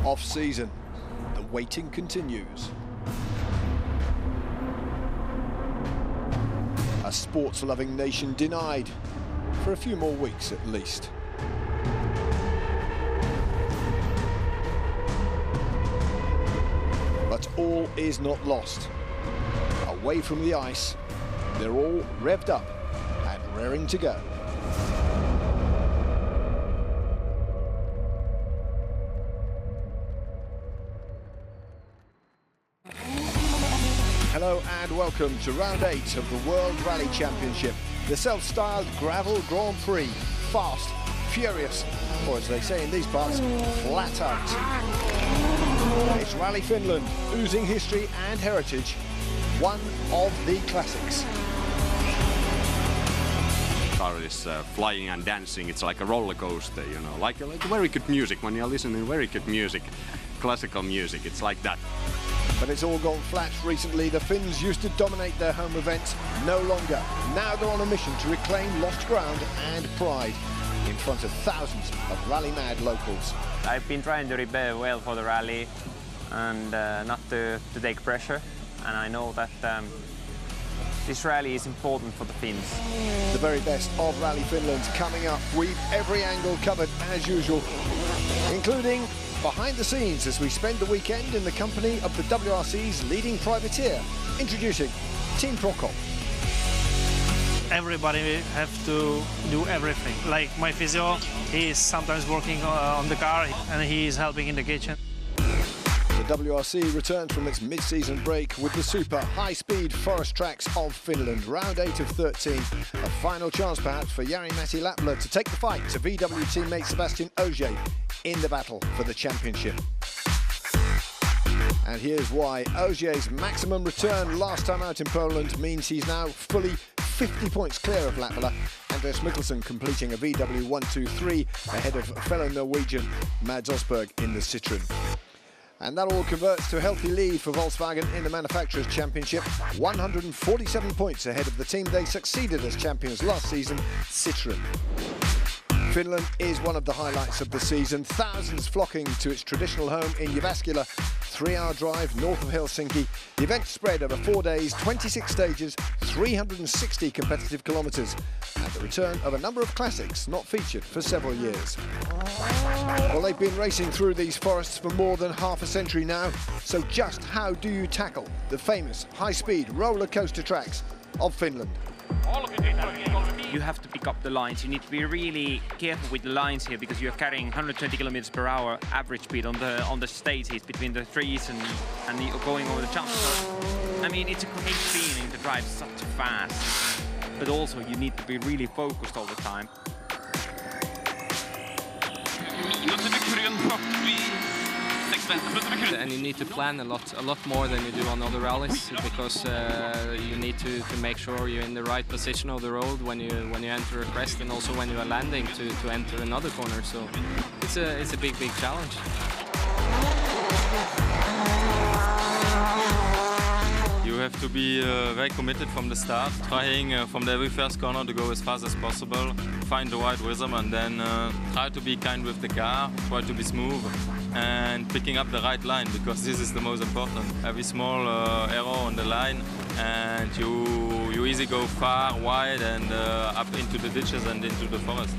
off-season. The waiting continues. A sports-loving nation denied for a few more weeks at least. But all is not lost. Away from the ice, they're all revved up and raring to go. Hello and welcome to round 8 of the World Rally Championship, the self-styled gravel Grand Prix. Fast, furious, or as they say in these parts, flat out. It's Rally Finland, oozing history and heritage, one of the classics. Car is flying and dancing. It's like a roller coaster, you know, like very good music. When you're listening to very good music, classical music, it's like that. But it's all gone flat recently. The Finns used to dominate their home events, no longer. Now they're on a mission to reclaim lost ground and pride in front of thousands of rally-mad locals. I've been trying to prepare well for the rally and not to take pressure. And I know that this rally is important for the Finns. The very best of Rally Finland coming up. We've every angle covered as usual, including behind the scenes as we spend the weekend in the company of the WRC's leading privateer. Introducing Team Prokop. Everybody have to do everything. Like my physio, he is sometimes working on the car and he is helping in the kitchen. The WRC returns from its mid-season break with the super high-speed forest tracks of Finland. Round 8 of 13, a final chance perhaps for Jari-Matti Latvala to take the fight to VW teammate Sebastian Ogier in the battle for the championship. And here's why. Ogier's maximum return last time out in Poland means he's now fully 50 points clear of Latvala. Andreas Mikkelsen completing a VW 1-2-3 ahead of fellow Norwegian Mads Osberg in the Citroën. And that all converts to a healthy lead for Volkswagen in the Manufacturers' Championship. 147 points ahead of the team they succeeded as champions last season, Citroën. Finland is one of the highlights of the season. Thousands flocking to its traditional home in Jyväskylä, 3-hour drive north of Helsinki. The event spread over 4 days, 26 stages, 360 competitive kilometres, and the return of a number of classics not featured for several years. Well, they've been racing through these forests for more than half a century now, so just how do you tackle the famous high-speed roller coaster tracks of Finland? You have to pick up the lines. You need to be really careful with the lines here because you're carrying 120 kilometers per hour average speed on the stages between the trees and you're going over the jumps. So, I mean, it's a great feeling to drive such fast, but also you need to be really focused all the time. And you need to plan a lot more than you do on other rallies because you need to make sure you're in the right position of the road when you enter a crest and also when you are landing to enter another corner. So it's a big challenge. You have to be very committed from the start, trying from the very first corner to go as fast as possible, find the right rhythm and then try to be kind with the car, try to be smooth and picking up the right line because this is the most important. Every small error on the line and you easily go far, wide and up into the ditches and into the forest.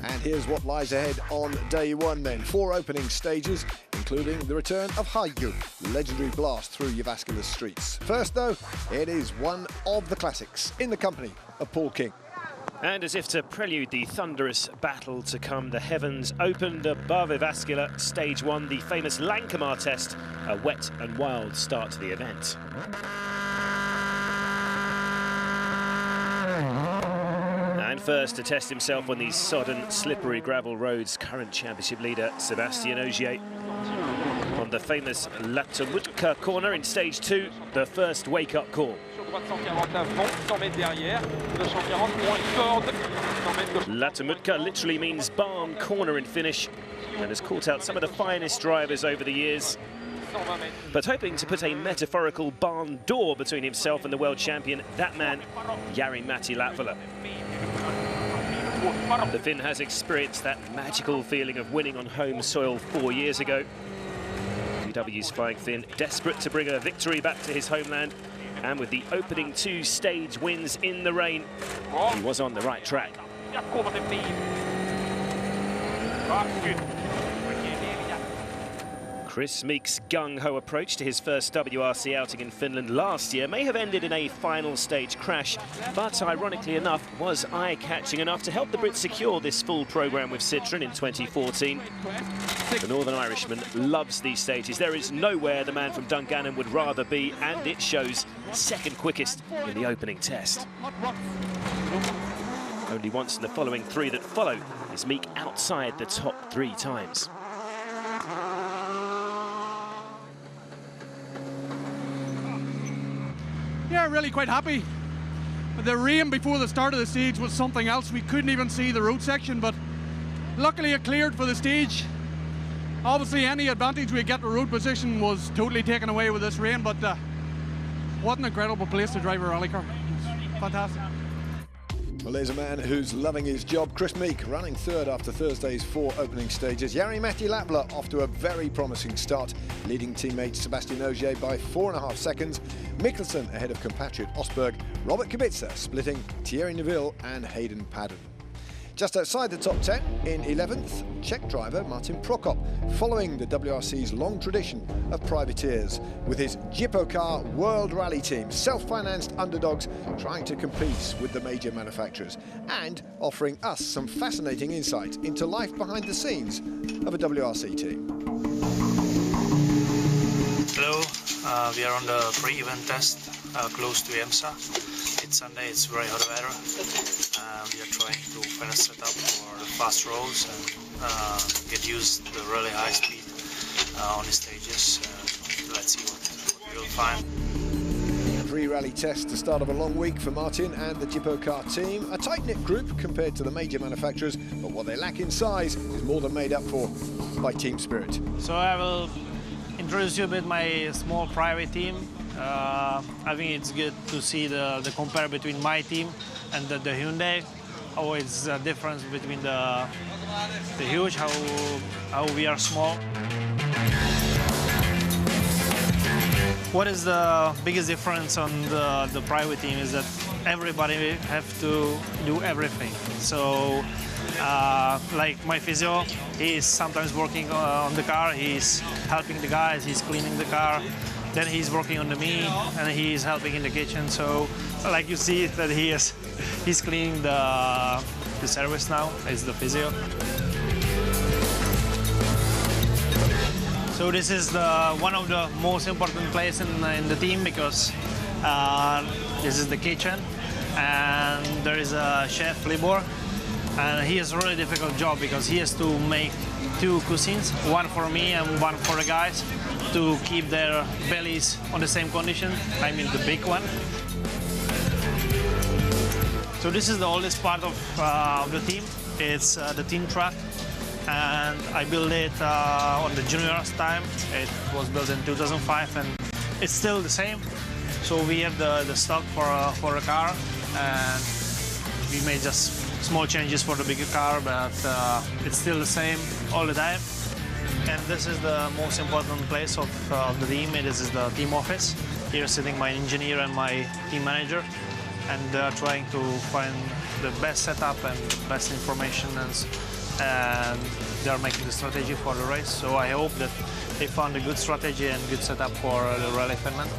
And here's what lies ahead on day one then. 4 opening stages, including the return of Haju, the legendary blast through Jyväskylä's streets. First though, it is one of the classics in the company of Paul King. And as if to prelude the thunderous battle to come, the heavens opened above Jyväskylä. Stage 1, the famous Lankamar test, a wet and wild start to the event. And first to test himself on these sodden, slippery gravel roads, current championship leader Sebastian Ogier. On the famous Latomutka corner in stage 2, the first wake-up call. Latomutka literally means barn corner in Finnish and has caught out some of the finest drivers over the years. But hoping to put a metaphorical barn door between himself and the world champion, that man, Jari-Matti Latvala. The Finn has experienced that magical feeling of winning on home soil 4 years ago. VW's flying Finn, desperate to bring a victory back to his homeland, and with the opening 2 stage wins in the rain, he was on the right track. Chris Meek's gung-ho approach to his first WRC outing in Finland last year may have ended in a final stage crash, but ironically enough was eye-catching enough to help the Brits secure this full programme with Citroën in 2014. The Northern Irishman loves these stages. There is nowhere the man from Dungannon would rather be, and it shows. Second quickest in the opening test. Only once in the following 3 that follow is Meek outside the top 3 times. Yeah, really quite happy. The rain before the start of the stage was something else. We couldn't even see the road section, but luckily it cleared for the stage. Obviously any advantage we get to road position was totally taken away with this rain, but what an incredible place to drive a rally car. It's fantastic. Well, there's a man who's loving his job. Chris Meek running third after Thursday's 4 opening stages. Jari-Matti Latvala off to a very promising start, leading teammate Sébastien Ogier by 4.5 seconds. Mikkelsen ahead of compatriot Osberg. Robert Kubica splitting Thierry Neuville and Hayden Paddon. Just outside the top 10, in 11th, Czech driver Martin Prokop, following the WRC's long tradition of privateers, with his Jippo World Rally team, self-financed underdogs trying to compete with the major manufacturers, and offering us some fascinating insight into life behind the scenes of a WRC team. Hello, we are on the pre-event test close to EMSA. It's Sunday, it's very hot weather. We are trying to find a setup for the fast roads and get used to the really high speed on the stages. Let's see what we will find. Pre-rally test, the start of a long week for Martin and the Jippo team. A tight-knit group compared to the major manufacturers, but what they lack in size is more than made up for by team spirit. So I will introduce you a bit my small private team. I think it's good to see the compare between my team and the Hyundai. How it's the difference between the huge, how we are small. What is the biggest difference on the private team is that everybody have to do everything. So like my physio, he's sometimes working on the car, he's helping the guys, he's cleaning the car. Then he's working on the meat and he's helping in the kitchen. So, like you see that he's cleaning the service now. Is the physio. So this is one of the most important places in the team because this is the kitchen and there is a chef Libor, and he has a really difficult job because he has to make 2 cuisines, one for me and one for the guys, to keep their bellies on the same condition, I mean the big one. So this is the oldest part of the team. It's the team truck, and I built it on the juniors time. It was built in 2005 and it's still the same. So we have the stock for a car, and we made just small changes for the bigger car, but it's still the same all the time. And this is the most important place of the team. This is the team office. Here sitting my engineer and my team manager, and they are trying to find the best setup and the best information, and they are making the strategy for the race. So I hope that they found a good strategy and good setup for the Rally Finland.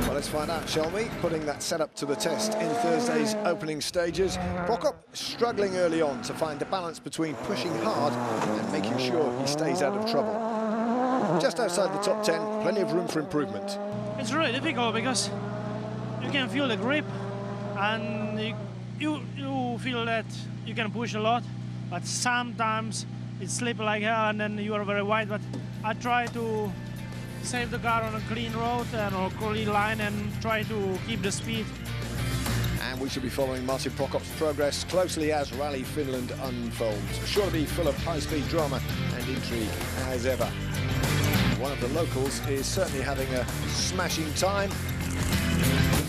Well, let's find out, shall we? Putting that setup to the test in Thursday's opening stages. Prokop struggling early on to find the balance between pushing hard and making sure he stays out of trouble. Just outside the top 10, plenty of room for improvement. It's really difficult because you can feel the grip and you feel that you can push a lot, but sometimes it's slippery like hell and then you are very wide. But I try to save the car on a clean road and a clean line and try to keep the speed. And we should be following Martin Prokop's progress closely as Rally Finland unfolds. Sure to be full of high-speed drama and intrigue as ever. One of the locals is certainly having a smashing time.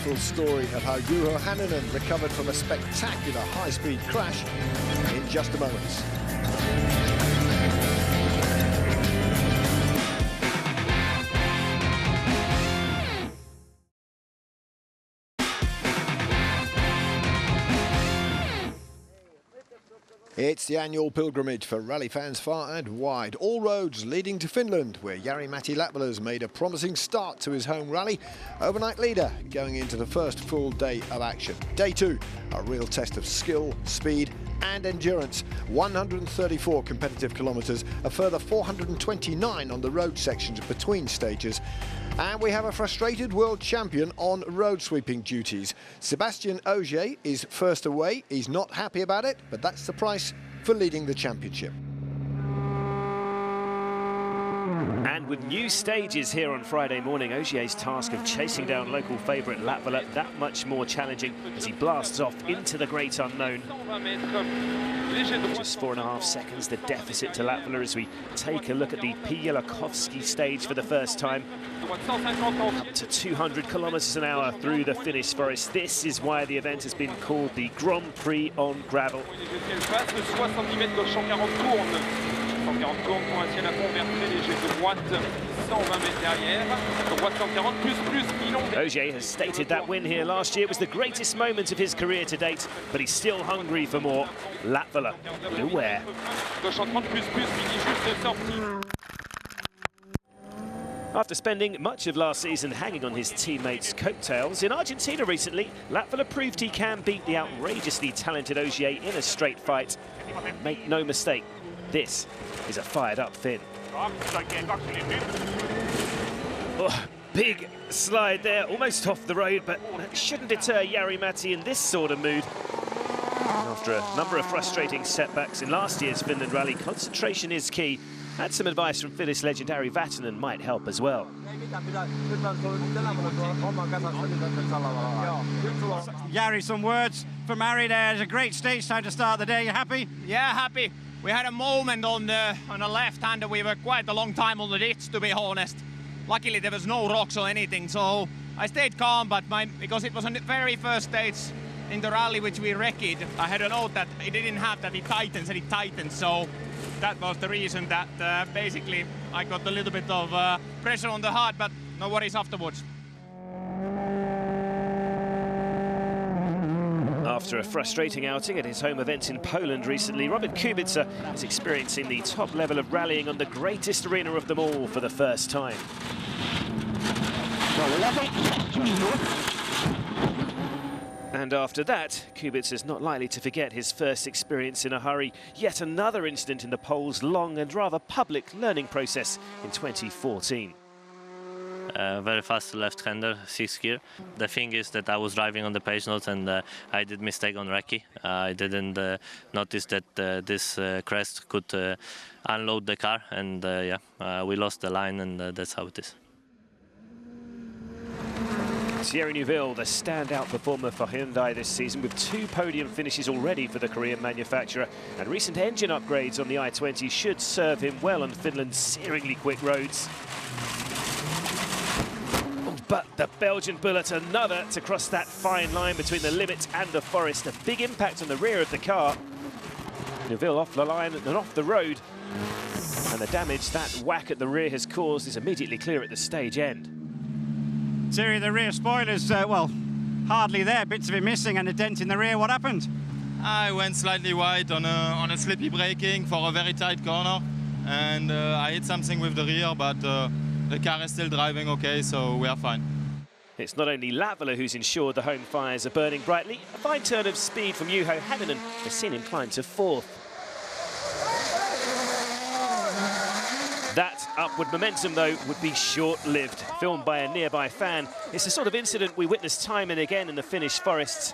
full story of how Juho Hänninen recovered from a spectacular high-speed crash in just a moment. It's the annual pilgrimage for rally fans far and wide. All roads leading to Finland, where Jari-Matti Latvala's made a promising start to his home rally. Overnight leader going into the first full day of action. Day 2, a real test of skill, speed and endurance. 134 competitive kilometres, a further 429 on the road sections between stages. And we have a frustrated world champion on road sweeping duties. Sébastien Ogier is first away. He's not happy about it, but that's the price for leading the championship. And with new stages here on Friday morning, Ogier's task of chasing down local favourite Latvala that much more challenging as he blasts off into the great unknown. Just 4.5 seconds, the deficit to Latvala as we take a look at the Pielakovsky stage for the first time. Up to 200 kilometres an hour through the Finnish forest. This is why the event has been called the Grand Prix on gravel. Ogier has stated that win here last year was the greatest moment of his career to date, but he's still hungry for more. Latvala, beware. After spending much of last season hanging on his teammates' coattails, in Argentina recently, Latvala proved he can beat the outrageously talented Ogier in a straight fight. And make no mistake, this is a fired-up Finn. Oh, big slide there, almost off the road, but that shouldn't deter Jari-Matti in this sort of mood. After a number of frustrating setbacks in last year's Finland rally, concentration is key. And some advice from Finnish legend Ari Vatanen might help as well. Jari, some words from Ari there. It's a great stage time to start the day. You happy? Yeah, happy. We had a moment on the left hand that we were quite a long time on the ditch, to be honest. Luckily there was no rocks or anything, so I stayed calm, but because it was on the very first stage in the rally which we wrecked, I had a note that it didn't have that it tightens, so that was the reason that basically I got a little bit of pressure on the heart, but no worries afterwards. After a frustrating outing at his home event in Poland recently, Robert Kubica is experiencing the top level of rallying on the greatest arena of them all for the first time. And after that, Kubica is not likely to forget his first experience in a hurry. Yet another incident in the Poles' long and rather public learning process in 2014. Very fast left-hander, 6th gear. The thing is that I was driving on the page notes and I did mistake on recce. I didn't notice that this crest could unload the car, and we lost the line, and that's how it is. Thierry Neuville, the standout performer for Hyundai this season, with 2 podium finishes already for the Korean manufacturer, and recent engine upgrades on the i20 should serve him well on Finland's searingly quick roads. But the Belgian bullet, another to cross that fine line between the limit and the forest. A big impact on the rear of the car. Neuville off the line and off the road. And the damage that whack at the rear has caused is immediately clear at the stage end. Thierry, the rear spoilers, well, hardly there. Bits of it missing and a dent in the rear. What happened? I went slightly wide on a slippy braking for a very tight corner, and I hit something with the rear, but the car is still driving okay, so we are fine. It's not only Latvala who's ensured the home fires are burning brightly. A fine turn of speed from Juho Hänninen has seen him climb to 4th. That upward momentum, though, would be short-lived. Filmed by a nearby fan, it's the sort of incident we witness time and again in the Finnish forests.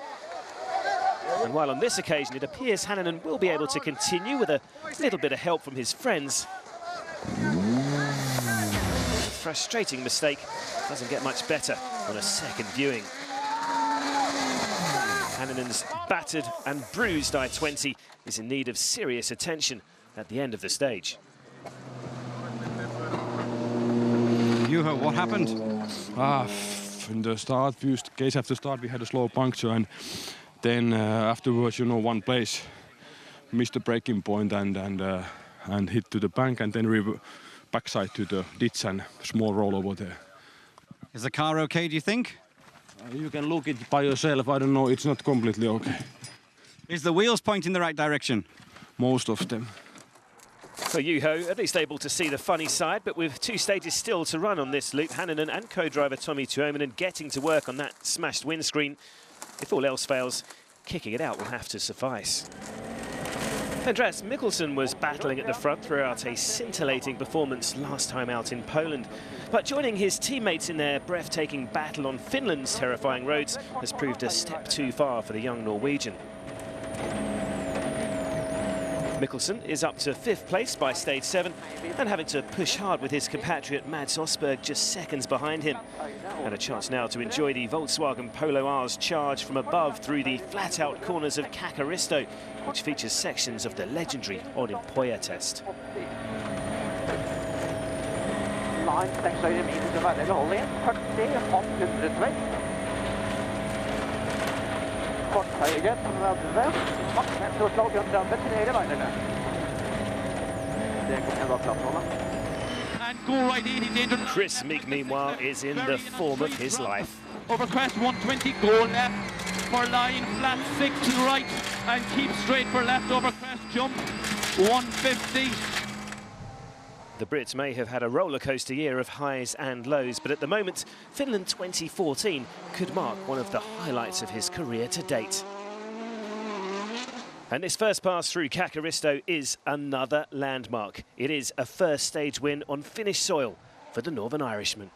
And while on this occasion it appears Hänninen will be able to continue with a little bit of help from his friends, frustrating mistake doesn't get much better on a second viewing. Hänninen's battered and bruised i20 is in need of serious attention at the end of the stage. Juho, what happened? tough in the start. Few case after start we had a slow puncture, and then afterwards, you know, one place missed the braking point and hit to the bank, and then backside to the ditch and small roll over there. Is the car okay, do you think? You can look it by yourself. I don't know, it's not completely okay. Is the wheels pointing the right direction? Most of them. So Juho at least able to see the funny side, but with 2 stages still to run on this loop, Hänninen and co-driver Tommi Tuominen getting to work on that smashed windscreen. If all else fails, kicking it out will have to suffice. Andreas Mikkelsen was battling at the front throughout a scintillating performance last time out in Poland. But joining his teammates in their breathtaking battle on Finland's terrifying roads has proved a step too far for the young Norwegian. Mikkelsen is up to 5th place by stage 7 and having to push hard with his compatriot Mads Osberg just seconds behind him. And a chance now to enjoy the Volkswagen Polo R's charge from above through the flat-out corners of Kakaristo, which features sections of the legendary Olympoia test. Chris Meek, meanwhile, is in the form of his life. Over crest 120, go left for line, flat 6 to the right, and keep straight for left over crest, jump 150. The Brits may have had a rollercoaster year of highs and lows, but at the moment, Finland 2014 could mark one of the highlights of his career to date. And this first pass through Kakaristo is another landmark. It is a first stage win on Finnish soil for the Northern Irishman.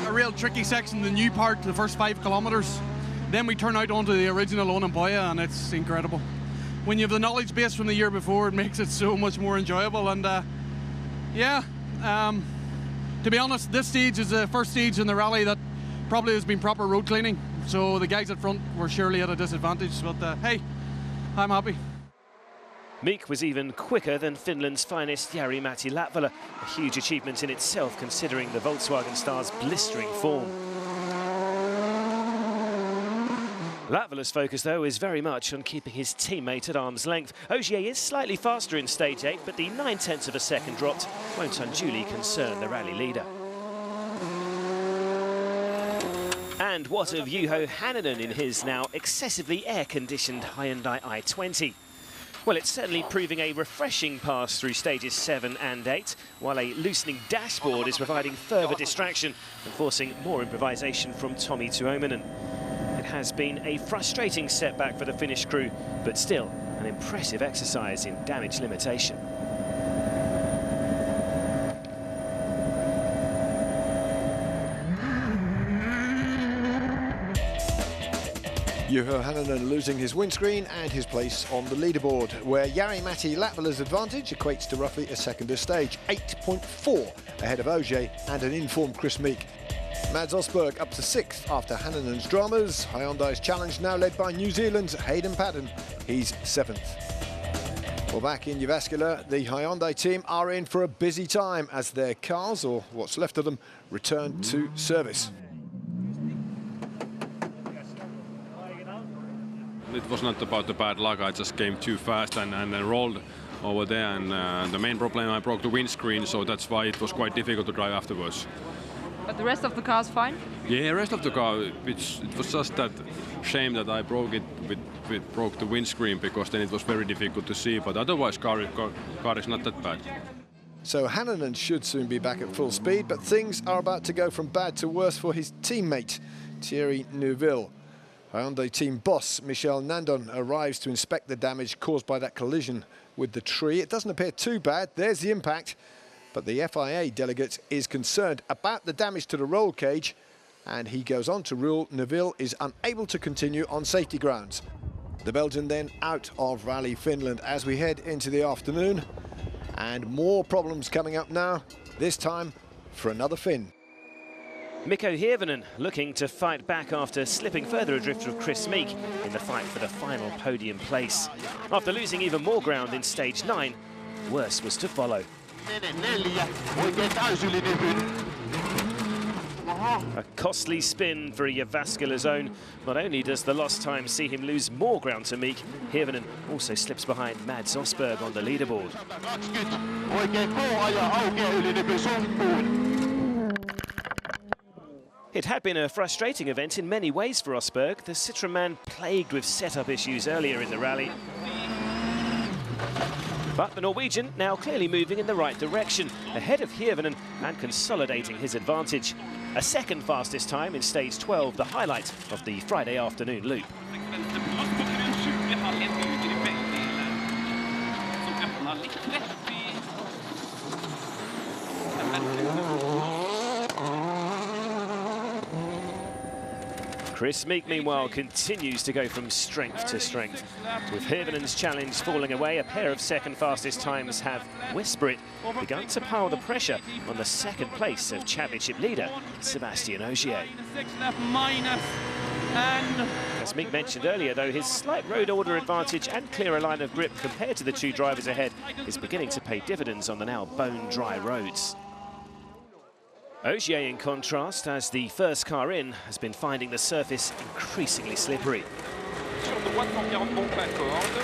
A real tricky section, the new part, the first 5 kilometres. Then we turn out onto the original Olympoia, and it's incredible. When you have the knowledge base from the year before, it makes it so much more enjoyable. And to be honest, this stage is the first stage in the rally that probably has been proper road cleaning. So the guys at front were surely at a disadvantage, but hey, I'm happy. Meek was even quicker than Finland's finest Jari-Matti Latvala, a huge achievement in itself considering the Volkswagen star's blistering form. Latvala's focus, though, is very much on keeping his teammate at arm's length. Ogier is slightly faster in stage 8, but the 9/10 of a second dropped won't unduly concern the rally leader. And what of Juho Hänninen in his now excessively air-conditioned Hyundai i20? Well, it's certainly proving a refreshing pass through stages 7 and 8, while a loosening dashboard is providing further distraction and forcing more improvisation from Tommi Tuominen. It has been a frustrating setback for the Finnish crew, but still an impressive exercise in damage limitation. Juho Hänninen losing his windscreen and his place on the leaderboard, where Jari-Matti Latvala's advantage equates to roughly a second a stage, 8.4 ahead of Ogier and an informed Chris Meek. Mads Osberg up to 6th after Hanninen's dramas. Hyundai's challenge now led by New Zealand's Hayden Paddon. He's 7th. Well, back in Jyväskylä, the Hyundai team are in for a busy time as their cars, or what's left of them, return to service. It was not about the bad luck, I just came too fast and rolled over there, and the main problem, I broke the windscreen, so that's why it was quite difficult to drive afterwards. But the rest of the car's fine? Yeah, the rest of the car, it was just that shame that I broke the windscreen, because then it was very difficult to see, but otherwise car is not that bad. So Hänninen should soon be back at full speed, but things are about to go from bad to worse for his teammate, Thierry Neuville. Hyundai team boss Michel Nandon arrives to inspect the damage caused by that collision with the tree. It doesn't appear too bad, there's the impact, but the FIA delegate is concerned about the damage to the roll cage, and he goes on to rule Neuville is unable to continue on safety grounds. The Belgian then out of Rally Finland as we head into the afternoon, and more problems coming up now, this time for another Finn. Mikko Hirvonen looking to fight back after slipping further adrift of Chris Meek in the fight for the final podium place. After losing even more ground in stage 9, worse was to follow. A costly spin for Jyväskylä's own. Not only does the lost time see him lose more ground to Meek, Hirvonen also slips behind Mads Osberg on the leaderboard. It had been a frustrating event in many ways for Osberg, the Citroën man plagued with setup issues earlier in the rally. But the Norwegian now clearly moving in the right direction, ahead of Hirvonen and consolidating his advantage. A second fastest time in stage 12, the highlight of the Friday afternoon loop. Chris Meek, meanwhile, continues to go from strength to strength. With Hirvonen's challenge falling away, a pair of second fastest times have, whisper it, begun to pile the pressure on the second place of championship leader, Sébastien Ogier. As Meek mentioned earlier, though, his slight road order advantage and clearer line of grip compared to the two drivers ahead is beginning to pay dividends on the now bone-dry roads. Ogier, in contrast, as the first car in, has been finding the surface increasingly slippery. Sur droite 140 bon pas corde,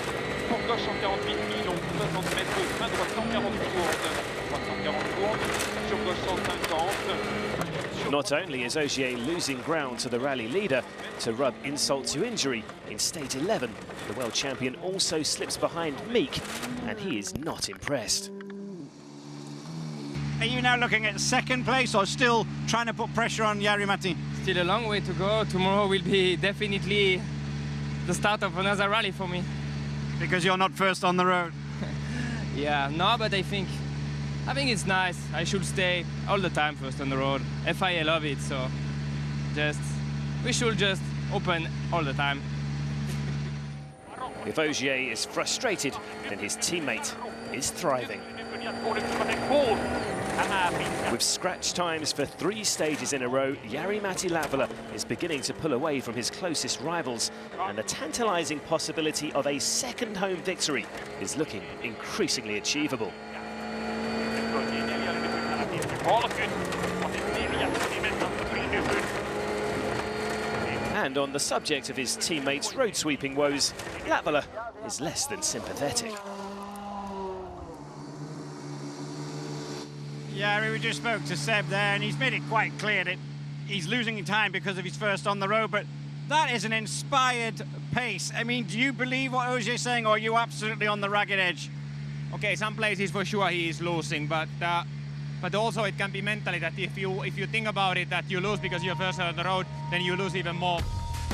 pour gauche 148 millions, 60 mètres, main droite 140 courdes, droite 140 courdes, sur gauche 150. Not only is Ogier losing ground to the rally leader, to rub insult to injury, in stage 11, the world champion also slips behind Meek, and he is not impressed. Are you now looking at second place or still trying to put pressure on Jari-Matti? Still a long way to go. Tomorrow will be definitely the start of another rally for me. Because you're not first on the road? Yeah, no, but I think it's nice. I should stay all the time first on the road. FIA love it, so we should just open all the time. If Ogier is frustrated, then his teammate is thriving. With scratch times for 3 stages in a row, Jari-Matti Latvala is beginning to pull away from his closest rivals, and the tantalising possibility of a second home victory is looking increasingly achievable. And on the subject of his teammates' road-sweeping woes, Latvala is less than sympathetic. Yeah, we just spoke to Seb there, and he's made it quite clear that he's losing time because of his first on the road, but that is an inspired pace. I mean, do you believe what Ogier's saying, or are you absolutely on the ragged edge? Okay, some places for sure he is losing, but also it can be mentally that if you think about it, that you lose because you're first on the road, then you lose even more.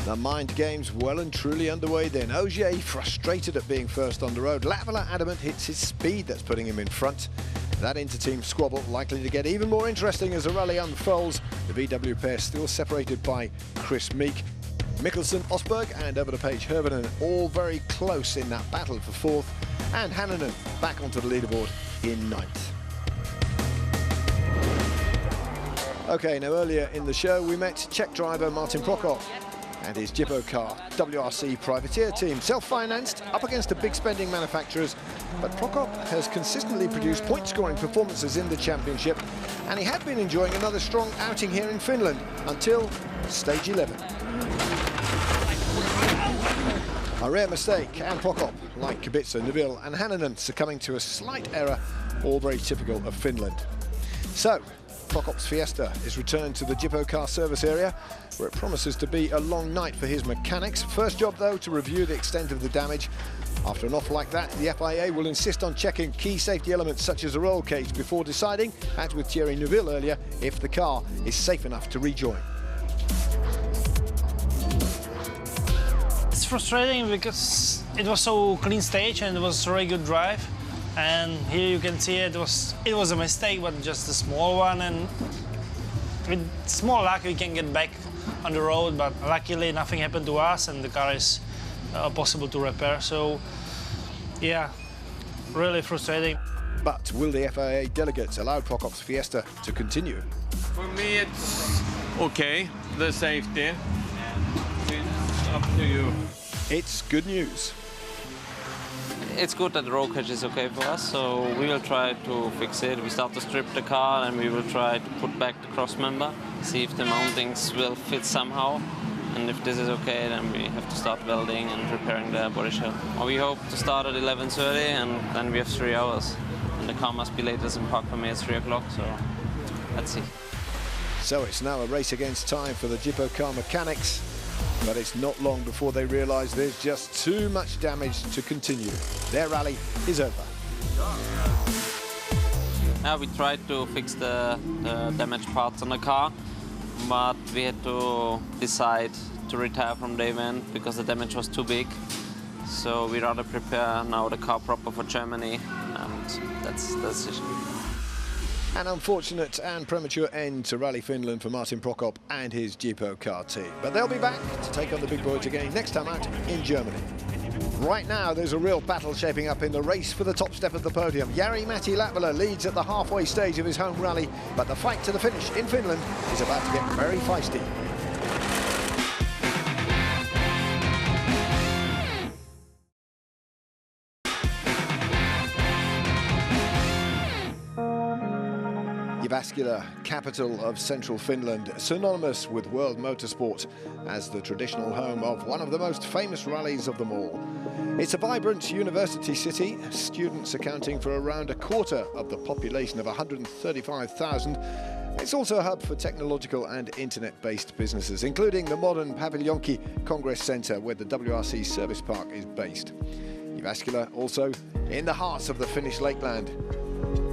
The mind game's well and truly underway then. Ogier frustrated at being first on the road. Latvala adamant hits his speed that's putting him in front. That inter-team squabble likely to get even more interesting as the rally unfolds. The VW pair still separated by Chris Meek. Mikkelsen, Osberg and over the page Hirvonen all very close in that battle for fourth. And Hannanen back onto the leaderboard in ninth. Okay, now earlier in the show we met Czech driver Martin Prokop and his Jippo car, WRC privateer team, self-financed, up against the big spending manufacturers. But Prokop has consistently produced point-scoring performances in the championship, and he had been enjoying another strong outing here in Finland until stage 11. A rare mistake, and Prokop, like Kubica, Neville and Hannanen, succumbing to a slight error, all very typical of Finland. So, Prokop's Fiesta is returned to the Jippo car service area, where it promises to be a long night for his mechanics. First job, though, to review the extent of the damage. After an off like that, the FIA will insist on checking key safety elements such as a roll cage before deciding, as with Thierry Neuville earlier, if the car is safe enough to rejoin. It's frustrating because it was so clean stage and it was a very good drive. And here you can see it was a mistake, but just a small one. And with small luck, we can get back on the road. But luckily, nothing happened to us, and the car is possible to repair. So, yeah, really frustrating. But will the FIA delegates allow Prokop's Fiesta to continue? For me, it's okay. The safety. It's up to you. It's good news. it's good that the road catch is okay for us, so we will try to fix it. We start to strip the car and we will try to put back the cross member, see if the mountings will fit somehow. And if this is okay, then we have to start welding and repairing the body shell. We hope to start at 11:30 and then we have 3 hours. And the car must be latest in park for me at 3 o'clock, so let's see. So it's now a race against time for the Jippo car mechanics, but it's not long before they realise there's just too much damage to continue. Their rally is over. We tried to fix the damaged parts on the car, but we had to decide to retire from day one because the damage was too big. So we rather prepare now the car proper for Germany, and that's the decision. An unfortunate and premature end to Rally Finland for Martin Prokop and his Jippo car team. But they'll be back to take on the big boys again next time out in Germany. Right now, there's a real battle shaping up in the race for the top step of the podium. Jari-Matti Latvala leads at the halfway stage of his home rally, but the fight to the finish in Finland is about to get very feisty. Jyväskylä, capital of central Finland, synonymous with world motorsport as the traditional home of one of the most famous rallies of them all. It's a vibrant university city, students accounting for around a quarter of the population of 135,000. It's also a hub for technological and internet-based businesses, including the modern Paviljonki Congress Centre, where the WRC service park is based. Jyväskylä also in the heart of the Finnish Lakeland,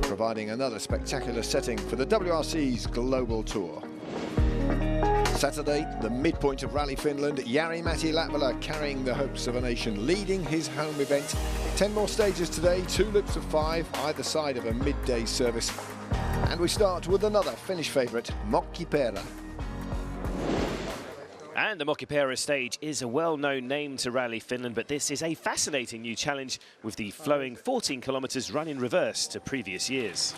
providing another spectacular setting for the WRC's global tour. Saturday, the midpoint of Rally Finland, Jari-Matti Latvala carrying the hopes of a nation, leading his home event. 10 more stages today, 2 loops of 5, either side of a midday service. And we start with another Finnish favourite, Mokkipera. And the Mokkipera stage is a well-known name to Rally Finland, but this is a fascinating new challenge with the flowing 14 kilometres run in reverse to previous years.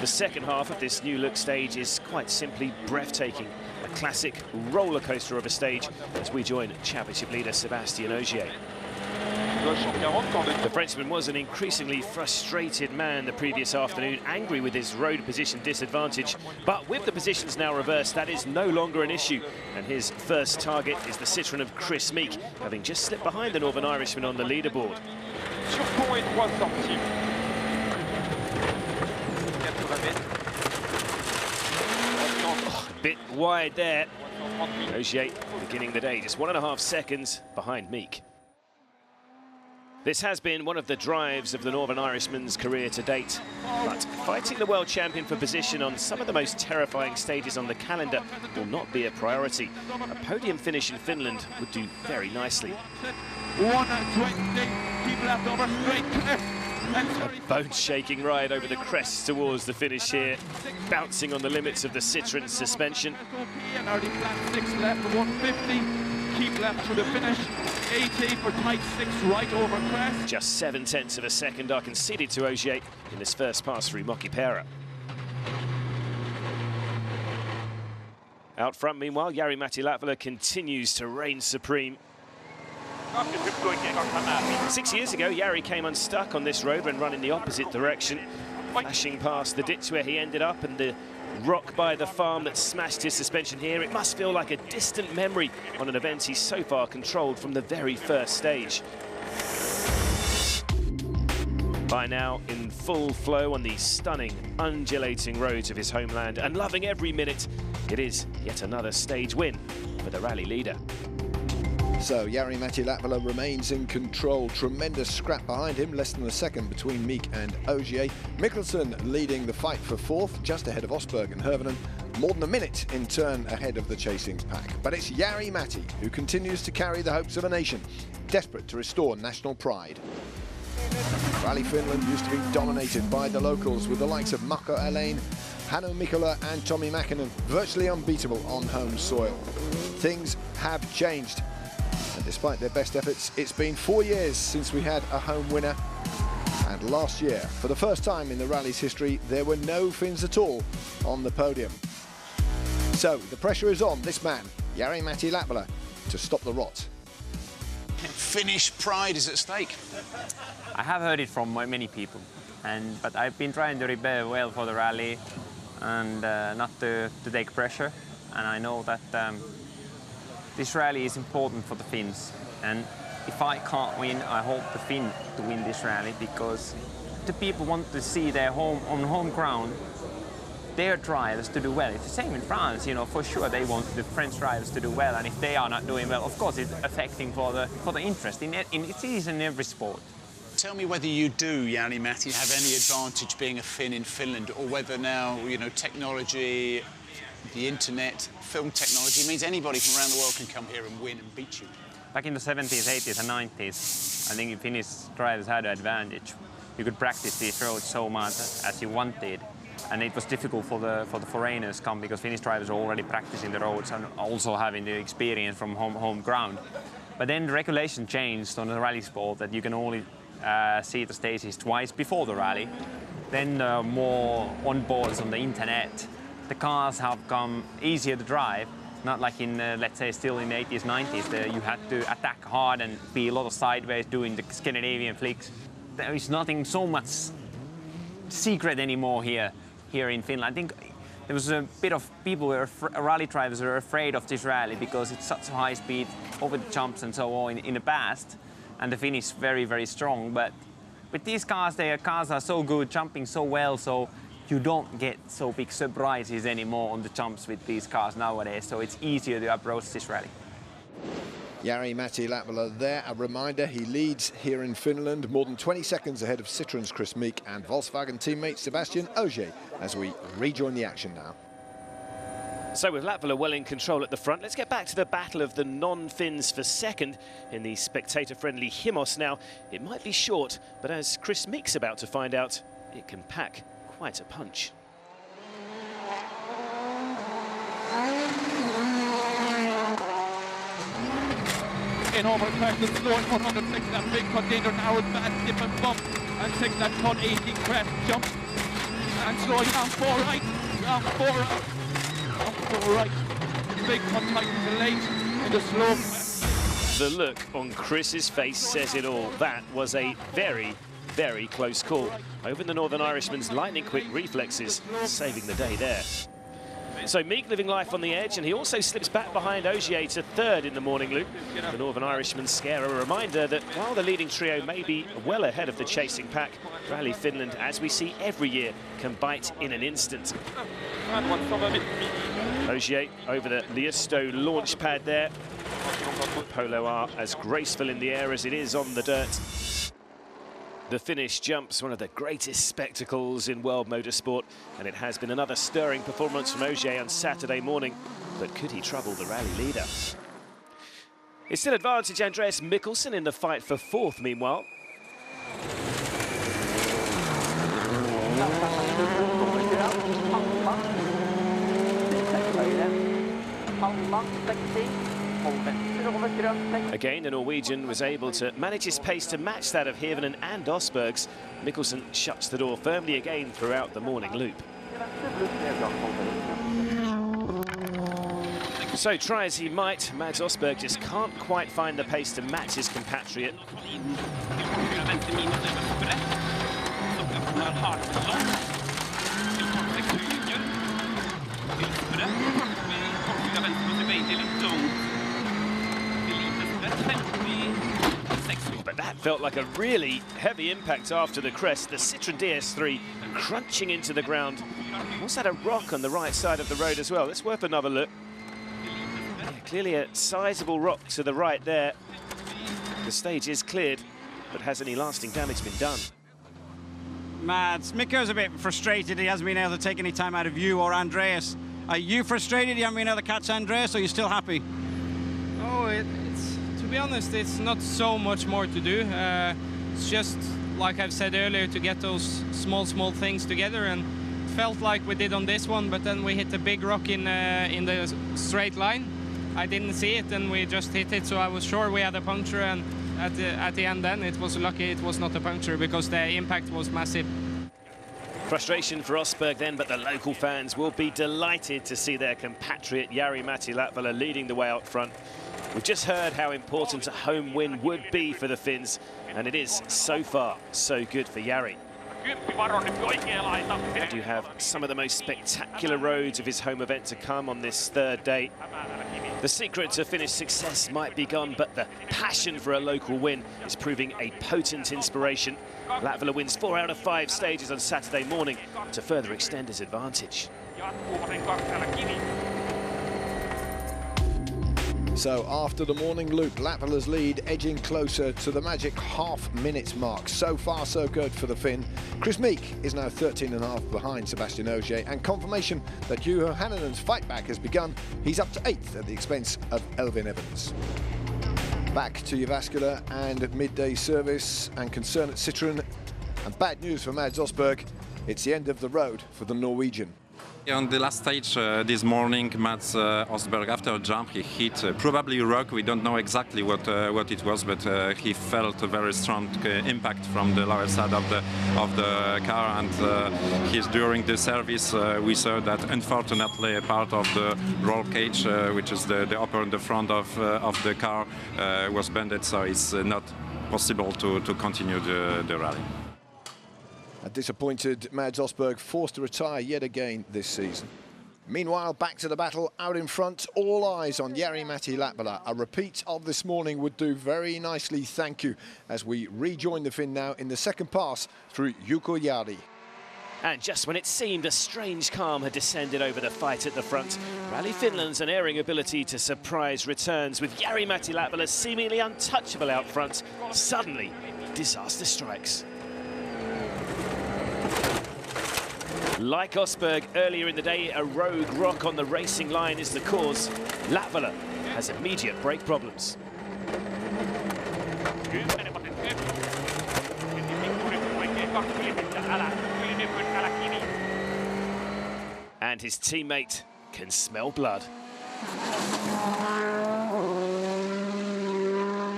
The second half of this new look stage is quite simply breathtaking. A classic roller coaster of a stage as we join championship leader Sébastien Ogier. The Frenchman was an increasingly frustrated man the previous afternoon, angry with his road position disadvantage. But with the positions now reversed, that is no longer an issue. And his first target is the Citroën of Chris Meek, having just slipped behind the Northern Irishman on the leaderboard. A bit wide there. Ogier beginning the day just 1.5 seconds behind Meek. This has been one of the drives of the Northern Irishman's career to date, but fighting the world champion for position on some of the most terrifying stages on the calendar will not be a priority. A podium finish in Finland would do very nicely. 120, keep left over, straight clear. A bone-shaking ride over the crest towards the finish here, bouncing on the limits of the Citroën suspension. And already flat 6 left for 150. Keep left to the finish. 80 for tight 6 right over crest. Just 0.7 of a second are conceded to Ogier in this first pass through Mokkipera. Out front, meanwhile, Jari-Matti Latvala continues to reign supreme. 6 years ago, Jari came unstuck on this road when running the opposite direction, flashing past the ditch where he ended up and the rock by the farm that smashed his suspension here. It must feel like a distant memory on an event he's so far controlled from the very first stage. By now, in full flow on the stunning, undulating roads of his homeland and loving every minute, it is yet another stage win for the rally leader. So Jari-Matti Latvala remains in control. Tremendous scrap behind him, less than a second between Meek and Ogier. Mikkelsen leading the fight for fourth, just ahead of Osberg and Hirvonen. More than a minute in turn ahead of the chasing pack. But it's Jari-Matti who continues to carry the hopes of a nation, desperate to restore national pride. Rally Finland used to be dominated by the locals, with the likes of Mako Alain, Hannu Mikkola and Tommi Mäkinen virtually unbeatable on home soil. Things have changed. And despite their best efforts, it's been 4 years since we had a home winner. And last year, for the first time in the rally's history, there were no Finns at all on the podium. So the pressure is on this man, Jari-Matti Latvala, to stop the rot. Finnish pride is at stake. I have heard it from many people, but I've been trying to prepare well for the rally and not to take pressure. And I know that this rally is important for the Finns. And if I can't win, I hope the Finn to win this rally, because the people want to see their home ground, their drivers to do well. It's the same in France, you know, for sure they want the French drivers to do well, and if they are not doing well, of course it's affecting for the interest it is in every sport. Tell me whether you do, Jari-Matti, have any advantage being a Finn in Finland, or whether now, you know, technology, the internet, film technology means anybody from around the world can come here and win and beat you. Back in the 70s, 80s and 90s, I think Finnish drivers had an advantage. You could practice these roads so much as you wanted, and it was difficult for the foreigners come, because Finnish drivers are already practicing the roads and also having the experience from home ground. But then the regulation changed on the rally sport that you can only see the stages twice before the rally. Then more onboards on the internet. The cars have come easier to drive. Not like in, let's say, still in the 80s, 90s, you had to attack hard and be a lot of sideways doing the Scandinavian flicks. There is nothing so much secret anymore here in Finland. I think there was a bit of people, rally drivers were afraid of this rally because it's such a high speed over the jumps and so on in the past, and the Finnish very, very strong. But with these cars, their cars are so good, jumping so well, so you don't get so big surprises anymore on the jumps with these cars nowadays, so it's easier to approach this rally. Jari-Matti Latvala there. A reminder, he leads here in Finland, more than 20 seconds ahead of Citroen's Chris Meek and Volkswagen teammate Sébastien Ogier, as we rejoin the action now. So with Latvala well in control at the front, let's get back to the battle of the non-Finns for second in the spectator-friendly Himos. Now, it might be short, but as Chris Meek's about to find out, it can pack quite a punch. In over pressure, slow in 106, that big container, now it's bad dip and bump, and takes that front 18 crest, jump, and slowing down 4 right, down 4 right, down 4 right, big front tightens late in the slow. The look on Chris's face says it all. That was a very, very close call. Over the Northern Irishman's lightning-quick reflexes, saving the day there. So Meek living life on the edge, and he also slips back behind Ogier to third in the morning loop. The Northern Irishman's scare, a reminder that while the leading trio may be well ahead of the chasing pack, Rally Finland, as we see every year, can bite in an instant. Ogier over the Liesto launch pad there. Polo are as graceful in the air as it is on the dirt. The Finnish jumps, one of the greatest spectacles in world motorsport, and it has been another stirring performance from Ogier on Saturday morning, but could he trouble the rally leader? It's still advantage Andreas Mikkelsen in the fight for fourth, meanwhile. Again, the Norwegian was able to manage his pace to match that of Hirvonen and Osberg's. Mikkelsen shuts the door firmly again throughout the morning loop. So try as he might, Mads Osberg just can't quite find the pace to match his compatriot. But that felt like a really heavy impact after the crest. The Citroën DS3 crunching into the ground. Was that a rock on the right side of the road as well? It's worth another look. Yeah, clearly a sizable rock to the right there. The stage is cleared, but has any lasting damage been done? Mads, Mikko's a bit frustrated he hasn't been able to take any time out of you or Andreas. Are you frustrated you haven't been able to catch Andreas, or are you still happy? Oh, to be honest, it's not so much more to do. It's just, like I've said earlier, to get those small things together, and it felt like we did on this one, but then we hit a big rock in the straight line. I didn't see it, and we just hit it, so I was sure we had a puncture, and at the end then, it was lucky it was not a puncture, because the impact was massive. Frustration for Osberg then, but the local fans will be delighted to see their compatriot Jari-Matti Latvala leading the way out front. We've just heard how important a home win would be for the Finns, and it is so far so good for Jari. We do have some of the most spectacular roads of his home event to come on this third day. The secret to Finnish success might be gone, but the passion for a local win is proving a potent inspiration. Latvala wins 4 out of 5 stages on Saturday morning to further extend his advantage. So after the morning loop, Latvala's lead edging closer to the magic half-minute mark. So far, so good for the Finn. Chris Meek is now 13.5 behind Sebastian Ogier, and confirmation that Juho Hannonen's fight back has begun. He's up to 8th at the expense of Elvin Evans. Back to Jyväskylä and midday service and concern at Citroën. And bad news for Mads Osberg. It's the end of the road for the Norwegian. On the last stage this morning, Mads Osberg, after a jump, he hit probably a rock. We don't know exactly what it was, but he felt a very strong impact from the lower side of the car. And during the service, we saw that unfortunately a part of the roll cage, which is the upper and the front of the car, was bended, so it's not possible to continue the rally. A disappointed Mads Osberg forced to retire yet again this season. Meanwhile, back to the battle, out in front, all eyes on Jari-Matti Latvala. A repeat of this morning would do very nicely, thank you, as we rejoin the Finn now in the second pass through Juuko-Jari. And just when it seemed a strange calm had descended over the fight at the front, Rally Finland's unerring ability to surprise returns, with Jari-Matti Latvala seemingly untouchable out front. Suddenly, disaster strikes. Like Osberg earlier in the day, a rogue rock on the racing line is the cause. Latvala has immediate brake problems. And his teammate can smell blood.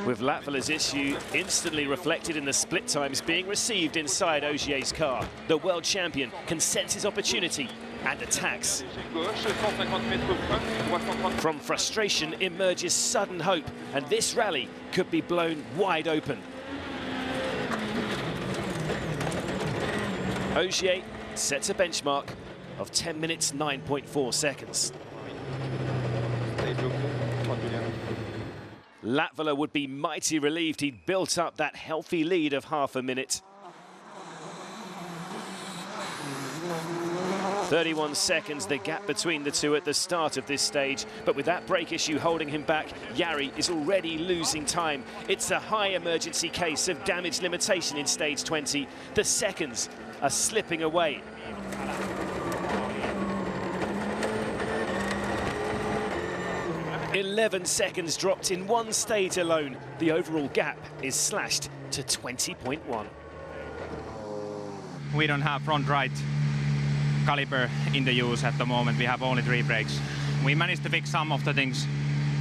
With Latvala's issue instantly reflected in the split times being received inside Ogier's car, the world champion can sense his opportunity and attacks. From frustration emerges sudden hope, and this rally could be blown wide open. Ogier sets a benchmark of 10 minutes 9.4 seconds. Latvala would be mighty relieved he'd built up that healthy lead of half a minute. 31 seconds the gap between the two at the start of this stage, but with that brake issue holding him back, Jari is already losing time. It's a high emergency case of damage limitation in stage 20. The seconds are slipping away. "11 seconds dropped in one stage alone. The overall gap is slashed to 20.1. We don't have front right caliper in the use at the moment. We have only 3 brakes. We managed to fix some of the things,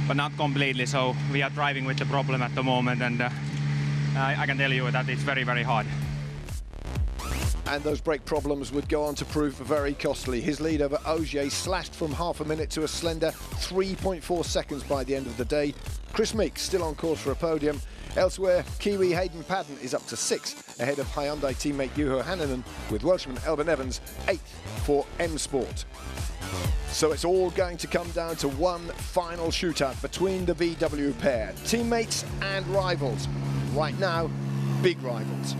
but not completely, so we are driving with the problem at the moment, and I can tell you that it's very, very hard. And those brake problems would go on to prove very costly. His lead over Ogier slashed from half a minute to a slender 3.4 seconds by the end of the day. Chris Meek still on course for a podium. Elsewhere, Kiwi Hayden Padden is up to 6th, ahead of Hyundai teammate Juho Hannonen, with Welshman Elvin Evans 8th for M Sport. So it's all going to come down to one final shootout between the VW pair. Teammates and rivals. Right now, big rivals.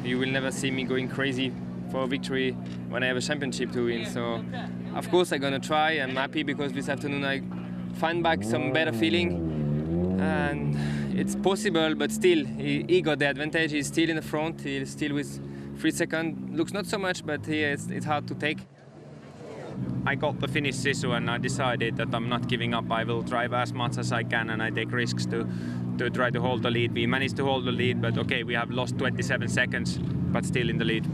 You will never see me going crazy for a victory when I have a championship to win. So, of course, I'm gonna try. I'm happy because this afternoon I find back some better feeling, and it's possible. But still, he got the advantage. He's still in the front. He's still with 3 seconds. Looks not so much, but here it's hard to take. I got the Finnish sisu and I decided that I'm not giving up. I will drive as much as I can and I take risks to try to hold the lead. We managed to hold the lead, but okay, we have lost 27 seconds, but still in the lead.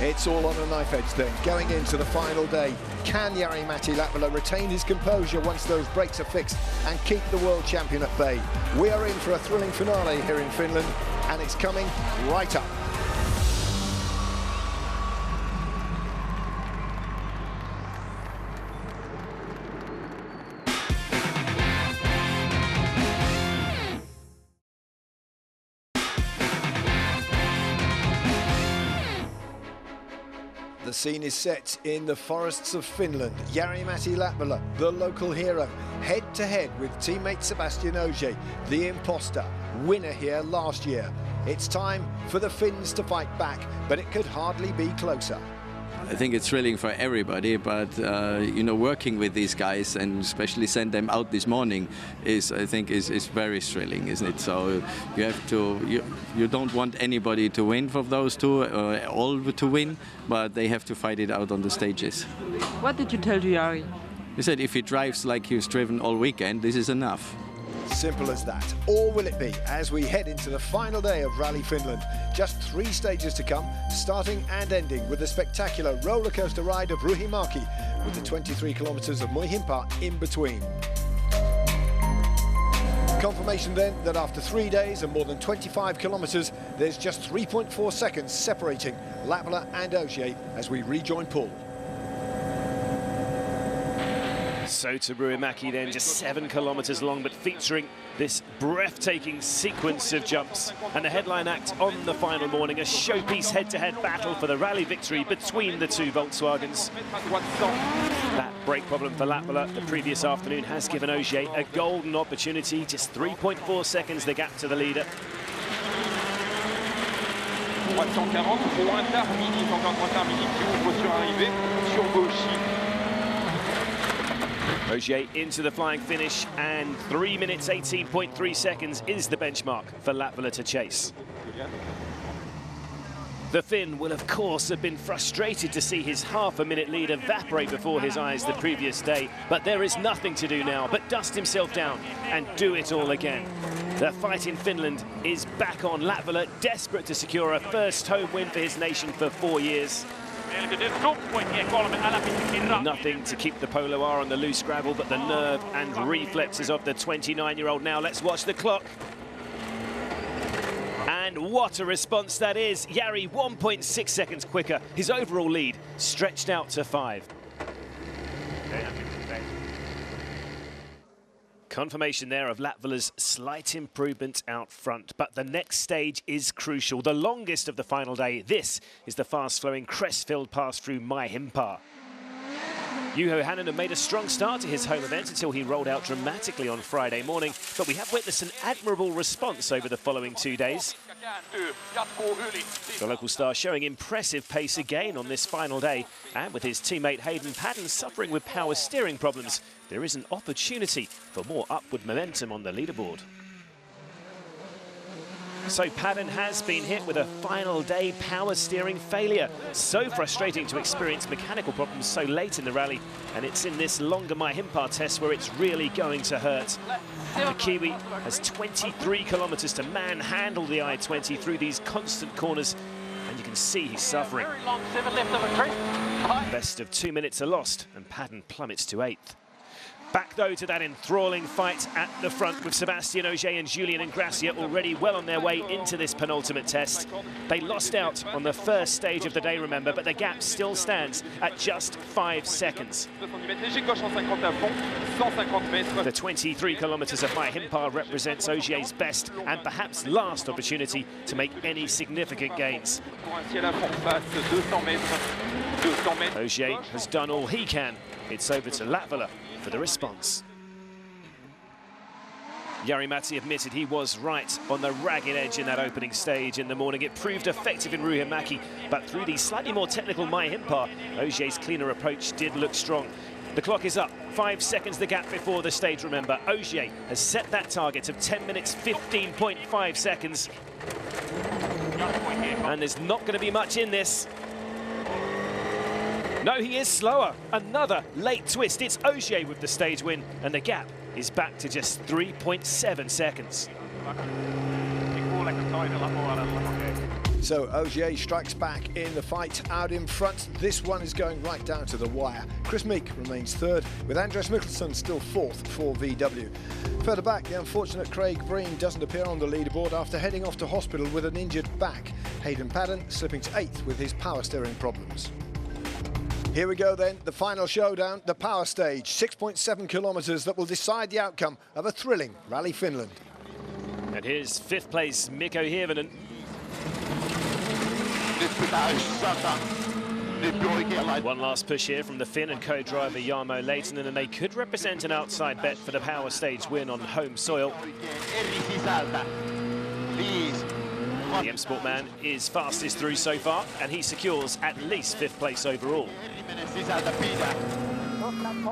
It's all on a knife edge then, going into the final day. Can Jari-Matti Latvala retain his composure once those brakes are fixed and keep the world champion at bay? We are in for a thrilling finale here in Finland, and it's coming right up. scene is set in the forests of Finland. Jari-Matti Latvala, the local hero, head-to-head with teammate Sebastian Ogier, the imposter, winner here last year. It's time for the Finns to fight back, but it could hardly be closer. I think it's thrilling for everybody, but you know, working with these guys and especially send them out this morning is, I think, is very thrilling, isn't it? So you have to, you don't want anybody to win from those two, all to win, but they have to fight it out on the stages. What did you tell Jari? He said if he drives like he's driven all weekend, this is enough. Simple as that. Or will it be as we head into the final day of Rally Finland? Just 3 stages to come, starting and ending with the spectacular roller coaster ride of Ruhimäki, with the 23 kilometres of Muihimpa in between. Confirmation then that after 3 days and more than 25 kilometres, there's just 3.4 seconds separating Latvala and Ogier as we rejoin Paul. So to Ruhimäki then, just 7 kilometres long, but featuring this breathtaking sequence of jumps. And the headline act on the final morning, a showpiece head-to-head battle for the rally victory between the 2 Volkswagens. That brake problem for Latvala the previous afternoon has given Ogier a golden opportunity, just 3.4 seconds the gap to the leader. 340 au intermidi, encore un intermidi qui ouvre sur arrivée, sur gauche. Ogier into the flying finish, and 3 minutes 18.3 seconds is the benchmark for Latvala to chase. The Finn will of course have been frustrated to see his half-a-minute lead evaporate before his eyes the previous day, but there is nothing to do now but dust himself down and do it all again. The fight in Finland is back on. Latvala desperate to secure a first home win for his nation for 4 years. Nothing to keep the Polo R on the loose gravel but the nerve and reflexes of the 29-year-old. Now let's watch the clock. And what a response that is. Jari 1.6 seconds quicker. His overall lead stretched out to 5. Confirmation there of Latvala's slight improvement out front, but the next stage is crucial, the longest of the final day. This is the fast-flowing crest-filled pass through Muihimpa. Juho Hänninen made a strong start to his home event until he rolled out dramatically on Friday morning, but we have witnessed an admirable response over the following 2 days. The local star showing impressive pace again on this final day, and with his teammate Hayden Paddon suffering with power steering problems, there is an opportunity for more upward momentum on the leaderboard. So Paddon has been hit with a final day power steering failure. So frustrating to experience mechanical problems so late in the rally, and it's in this longer Muihimpa test where it's really going to hurt. The Kiwi has 23 kilometres to manhandle the I-20 through these constant corners, and you can see he's suffering. Best of 2 minutes are lost, and Paddon plummets to 8th. Back, though, to that enthralling fight at the front with Sebastian Ogier and Julien Ingrassia already well on their way into this penultimate test. They lost out on the first stage of the day, remember, but the gap still stands at just 5 seconds. The 23 kilometres of Muihimpa represents Ogier's best and perhaps last opportunity to make any significant gains. Ogier has done all he can. It's over to Latvala for the response. Jari-Matti admitted he was right on the ragged edge in that opening stage in the morning. It proved effective in Ruhimäki, but through the slightly more technical Muihimpa, Ogier's cleaner approach did look strong. The clock is up, 5 seconds the gap before the stage, remember. Ogier has set that target of 10 minutes 15.5 seconds. And there's not going to be much in this. No, he is slower. Another late twist. It's Ogier with the stage win, and the gap is back to just 3.7 seconds. So Ogier strikes back in the fight out in front. This one is going right down to the wire. Chris Meek remains 3rd, with Andreas Mikkelsen still 4th for VW. Further back, the unfortunate Craig Breen doesn't appear on the leaderboard after heading off to hospital with an injured back. Hayden Paddon slipping to 8th with his power steering problems. Here we go then, the final showdown, the power stage, 6.7 kilometres that will decide the outcome of a thrilling Rally Finland. And here's 5th place Mikko Hirvonen. One last push here from the Finn and co-driver Jarmo Leitonen, and they could represent an outside bet for the power stage win on home soil. The M-Sport man is fastest through so far, and he secures at least 5th place overall.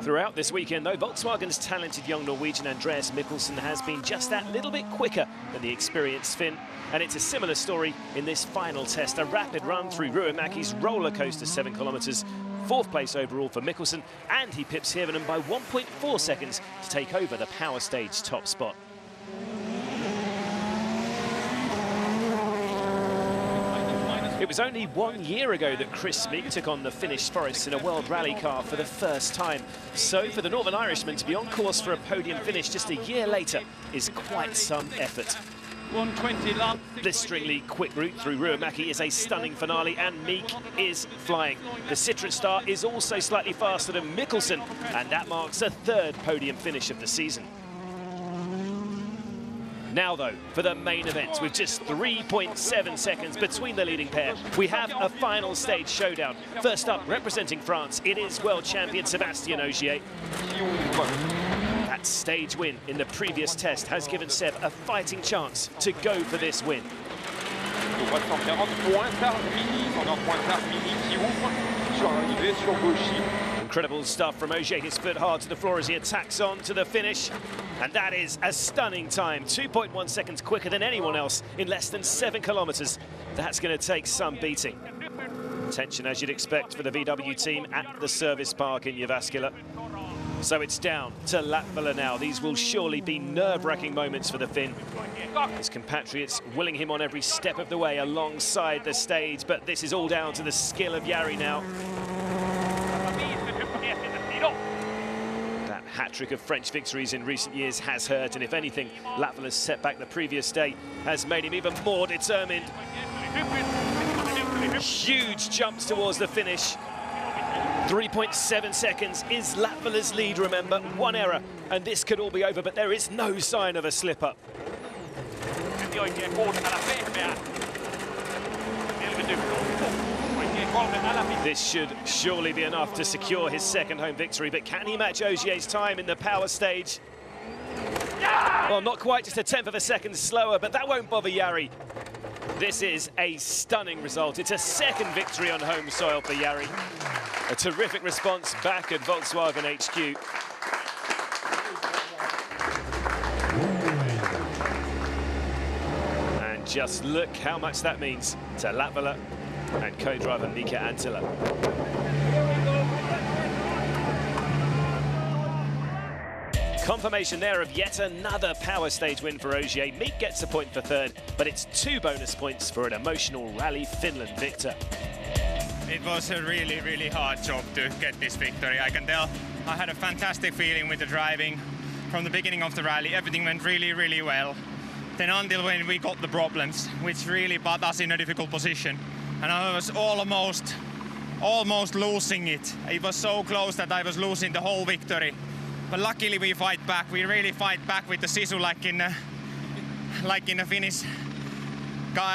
Throughout this weekend, though, Volkswagen's talented young Norwegian Andreas Mikkelsen has been just that little bit quicker than the experienced Finn. And it's a similar story in this final test. A rapid run through Ruomäki's roller coaster 7 kilometres. 4th place overall for Mikkelsen, and he pips Hirvonen by 1.4 seconds to take over the power stage top spot. It was only 1 year ago that Chris Meek took on the Finnish forests in a World Rally car for the first time. So for the Northern Irishman to be on course for a podium finish just a year later is quite some effort. 120 lap. Blisteringly quick route through Ruomäki is a stunning finale, and Meek is flying. The Citroën star is also slightly faster than Mikkelsen, and that marks a 3rd podium finish of the season. Now, though, for the main event, with just 3.7 seconds between the leading pair, we have a final stage showdown. First up, representing France, it is world champion Sébastien Ogier. That stage win in the previous test has given Seb a fighting chance to go for this win. Incredible stuff from Ogier, his foot hard to the floor as he attacks on to the finish. And that is a stunning time, 2.1 seconds quicker than anyone else in less than 7 kilometres. That's going to take some beating. Tension, as you'd expect, for the VW team at the service park in Jyväskylä. So it's down to Latvala now. These will surely be nerve-wracking moments for the Finn. His compatriots willing him on every step of the way alongside the stage, but this is all down to the skill of Jari now. That hat-trick of French victories in recent years has hurt, and if anything, Latvala's setback the previous day has made him even more determined. Huge jumps towards the finish. 3.7 seconds is Latvala's lead, remember. 1 error, and this could all be over, but there is no sign of a slip-up. This should surely be enough to secure his 2nd home victory, but can he match Ogier's time in the power stage? Well, not quite, just a 1/10 of a second slower, but that won't bother Jari. This is a stunning result. It's a 2nd victory on home soil for Jari. A terrific response back at Volkswagen HQ. And just look how much that means to Latvala and co-driver Mika Anttila. Confirmation there of yet another power stage win for Ogier. Meek gets a point for 3rd, but it's 2 bonus points for an emotional Rally Finland victor. It was a really, really hard job to get this victory. I can tell I had a fantastic feeling with the driving. From the beginning of the rally, everything went really, really well. Then until when we got the problems, which really put us in a difficult position. And I was almost losing it. It was so close that I was losing the whole victory. But luckily we fight back. We really fight back with the sisu like in the Finnish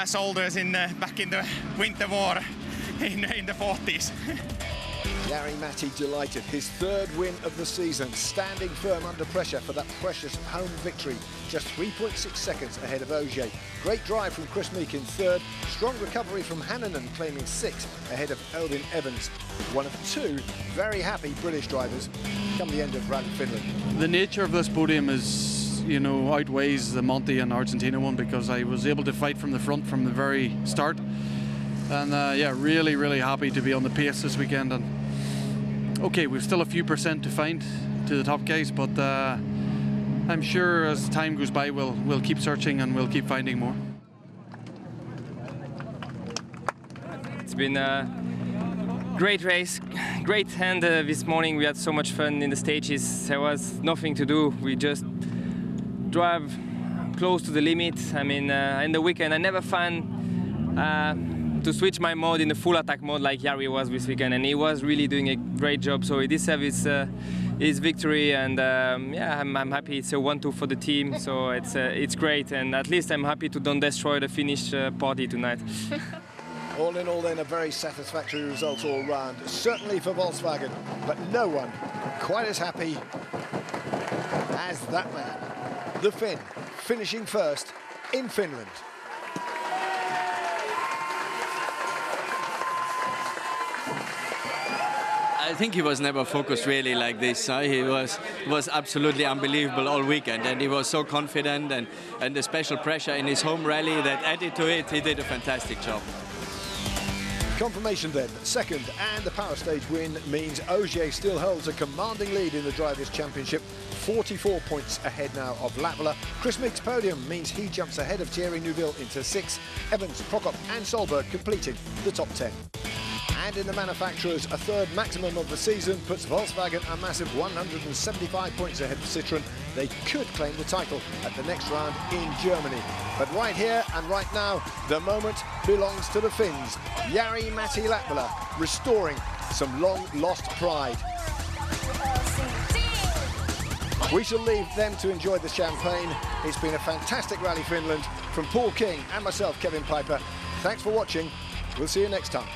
soldiers back in the Winter War in the 40s. Jari-Matti delighted. His 3rd win of the season, standing firm under pressure for that precious home victory. Just 3.6 seconds ahead of Ogier. Great drive from Chris Meek in 3rd. Strong recovery from Hannanen, claiming 6th ahead of Eldin Evans. One of 2 very happy British drivers come the end of Rally Finland. The nature of this podium is, you know, outweighs the Monte and Argentina one, because I was able to fight from the front from the very start. And yeah, really, really happy to be on the pace this weekend. And okay, we've still a few % to find to the top guys, but I'm sure as time goes by, we'll keep searching and we'll keep finding more. It's been a great race, great end this morning. We had so much fun in the stages. There was nothing to do. We just drive close to the limit. I mean, in the weekend, I never found to switch my mode in the full attack mode like Jari was this weekend, and he was really doing a great job. So he deserves his victory, and yeah, I'm happy. It's a 1-2 for the team, so it's great, and at least I'm happy to don't destroy the Finnish party tonight. All in all then, a very satisfactory result all round, certainly for Volkswagen, but no one quite as happy as that man, the Finn, finishing first in Finland. I think he was never focused really like this. He was absolutely unbelievable all weekend, and he was so confident, and the special pressure in his home rally that added to it. He did a fantastic job. Confirmation then, second, and the power stage win means Ogier still holds a commanding lead in the Drivers' Championship, 44 points ahead now of Latvala. Chris Meek's podium means he jumps ahead of Thierry Neuville into 6th, Evans, Prokop and Solberg completing the top 10. And in the manufacturers, a third maximum of the season puts Volkswagen a massive 175 points ahead of Citroën. They could claim the title at the next round in Germany. But right here and right now, the moment belongs to the Finns. Jari-Matti Latvala restoring some long-lost pride. We shall leave them to enjoy the champagne. It's been a fantastic Rally Finland from Paul King and myself, Kevin Piper. Thanks for watching. We'll see you next time.